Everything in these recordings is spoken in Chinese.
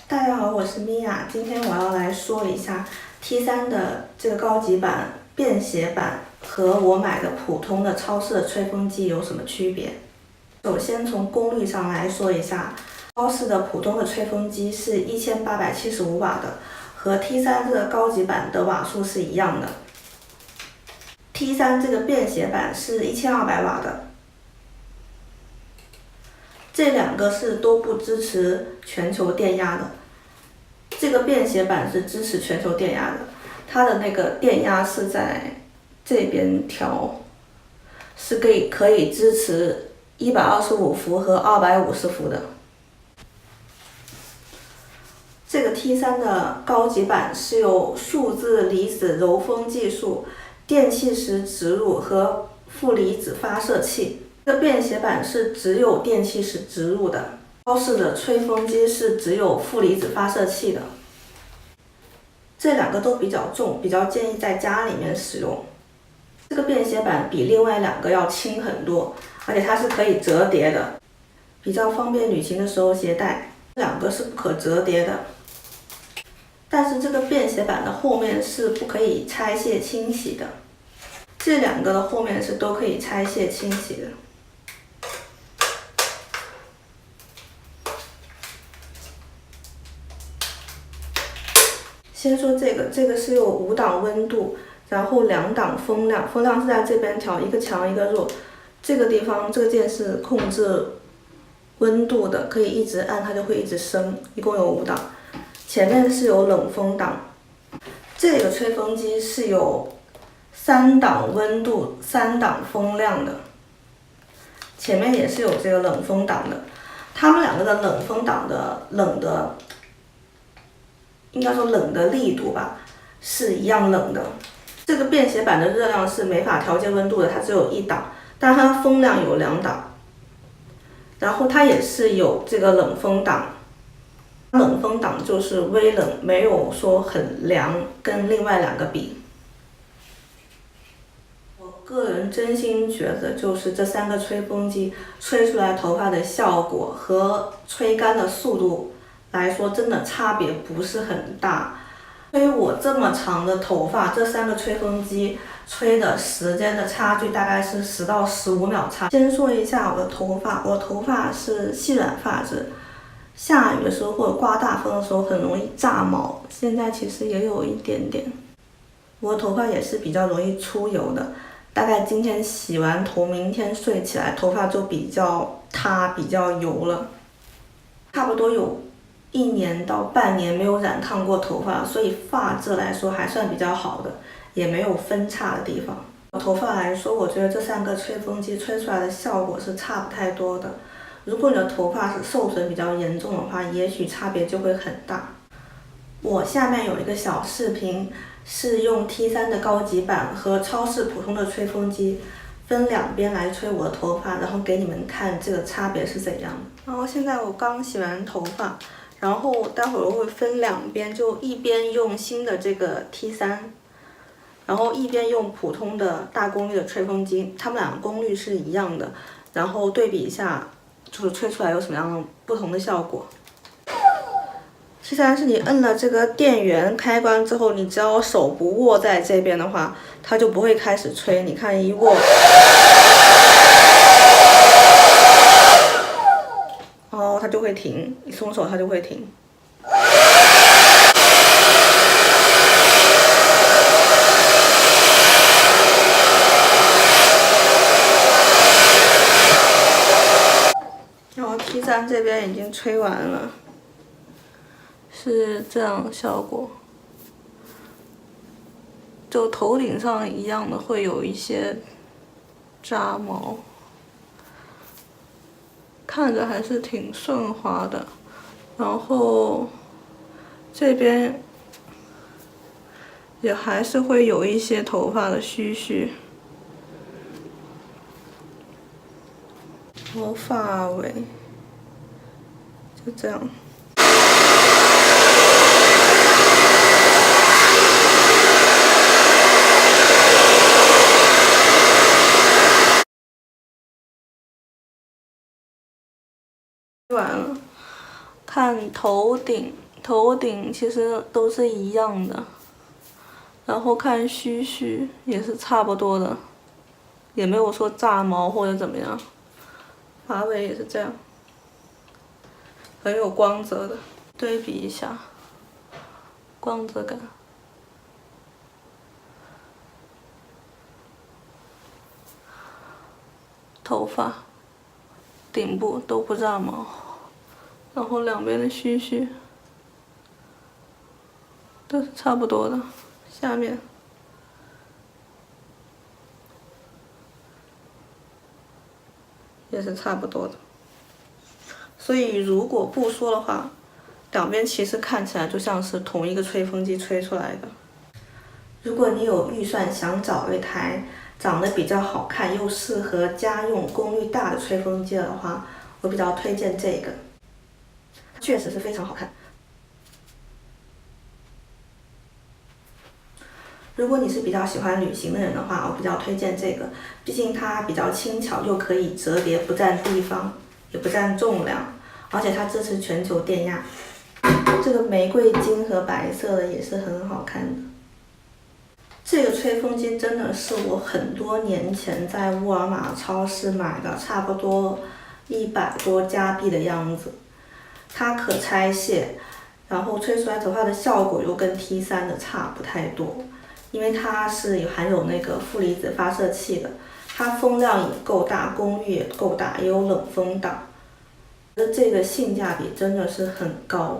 大家好，我是米娅。今天我要来说一下 T3的这个高级版、便携版和我买的普通的超市的吹风机有什么区别。首先从功率上来说一下，超市的普通的吹风机是1875瓦的，和 T3这个高级版的瓦数是一样的。T3这个便携版是1200瓦的。这两个是都不支持全球电压的，这个便携版是支持全球电压的，它的那个电压是在这边调，是可以支持125伏和250伏的。这个 T3的高级版是有数字离子柔风技术、电气石植入和负离子发射器。这个便携版是只有电气石植入的，超市的吹风机是只有负离子发射器的。这两个都比较重，比较建议在家里面使用。这个便携版比另外两个要轻很多，而且它是可以折叠的，比较方便旅行的时候携带。两个是不可折叠的，但是这个便携版的后面是不可以拆卸清洗的，这两个的后面是都可以拆卸清洗的。先说这个是有5档温度，然后2档风量，风量是在这边调，一个强一个弱。这个地方这个键是控制温度的，可以一直按它就会一直升，一共有5档。前面是有冷风档，这个吹风机是有3档温度、3档风量的，前面也是有这个冷风档的。它们两个的冷风档的应该说冷的力度吧，是一样冷的。这个便携版的热量是没法调节温度的，它只有1档，但它风量有2档，然后它也是有这个冷风档。冷风档就是微冷，没有说很凉，跟另外2个比。我个人真心觉得，就是这3个吹风机吹出来头发的效果和吹干的速度来说，真的差别不是很大。吹我这么长的头发，这3个吹风机吹的时间的差距大概是10到15秒差。先说一下我的头发，我的头发是细软发质，下雨的时候或者刮大风的时候很容易炸毛，现在其实也有一点点。我的头发也是比较容易出油的，大概今天洗完头，明天睡起来头发就比较塌，比较油了。差不多有1年到半年没有染烫过头发，所以发质来说还算比较好的，也没有分叉的地方。头发来说，我觉得这3个吹风机吹出来的效果是差不太多的。如果你的头发是受损比较严重的话，也许差别就会很大。我下面有一个小视频，是用 T3的高级版和超市普通的吹风机分2边来吹我的头发，然后给你们看这个差别是怎样的。然后现在我刚洗完头发，然后待会儿我会分2边，就一边用新的这个 T3，然后一边用普通的大功率的吹风机，它们2个功率是一样的，然后对比一下，就是吹出来有什么样不同的效果。T3是你摁了这个电源开关之后，你只要手不握在这边的话，它就不会开始吹。你看一握，哦，它就会停，一松手它就会停。然后 T3这边已经吹完了，是这样的效果。就头顶上一样的会有一些扎毛，看着还是挺顺滑的。然后这边也还是会有一些头发的须须。然后发尾就这样。完了，看头顶头顶其实都是一样的，然后看须须也是差不多的，也没有说炸毛或者怎么样。马尾也是这样，很有光泽的，对比一下，光泽感。头发顶部都不炸毛，然后两边的须须都是差不多的，下面也是差不多的。所以如果不说的话，两边其实看起来就像是同一个吹风机吹出来的。如果你有预算想找一台长得比较好看又适合家用功率大的吹风机的话，我比较推荐这个，确实是非常好看。如果你是比较喜欢旅行的人的话，我比较推荐这个，毕竟它比较轻巧，又可以折叠，不占地方，也不占重量，而且它支持全球电压。这个玫瑰金和白色的也是很好看的。这个吹风机真的是我很多年前在沃尔玛超市买的，差不多100多加币的样子。它可拆卸，然后吹出来头发的效果又跟 T3 的差不太多，因为它是含有那个负离子发射器的，它风量也够大，功率也够大，也有冷风档。这个性价比真的是很高。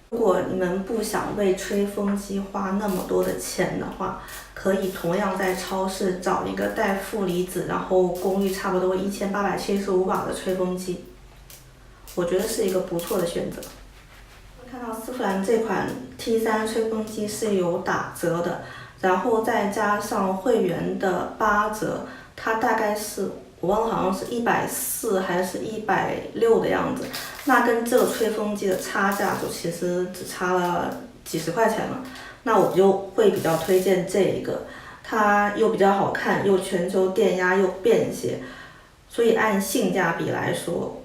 如果你们不想为吹风机花那么多的钱的话，可以同样在超市找一个带负离子，然后功率差不多1875瓦的吹风机，我觉得是一个不错的选择。看到丝芙兰这款 T3 吹风机是有打折的，然后再加上会员的8折，它大概是我忘了，好像是140还是160的样子。那跟这个吹风机的差价就其实只差了几十块钱了。那我就会比较推荐这一个，它又比较好看，又全球电压又便携，所以按性价比来说，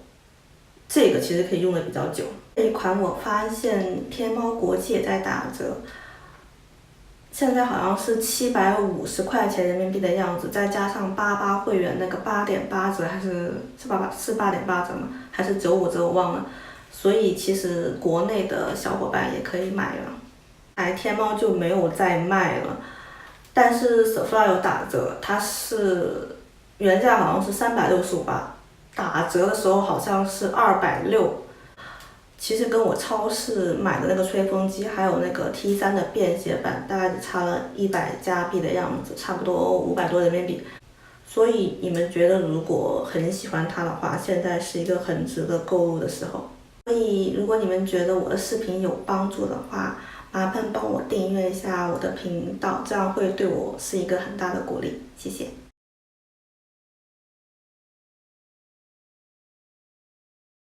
这个其实可以用的比较久。这一款我发现天猫国际也在打折，现在好像是750块钱人民币的样子，再加上88会员那个8.8折，还是8.8折吗？还是95折我忘了。所以其实国内的小伙伴也可以买了，天猫就没有再卖了。但是 Sephora 有打折，它是原价好像是365吧，打折的时候好像是260。其实跟我超市买的那个吹风机还有那个 T3 的便携版大概只差了100加币的样子，差不多500多人民币。所以你们觉得如果很喜欢它的话，现在是一个很值得购入的时候。所以如果你们觉得我的视频有帮助的话，麻烦帮我订阅一下我的频道，这样会对我是一个很大的鼓励，谢谢。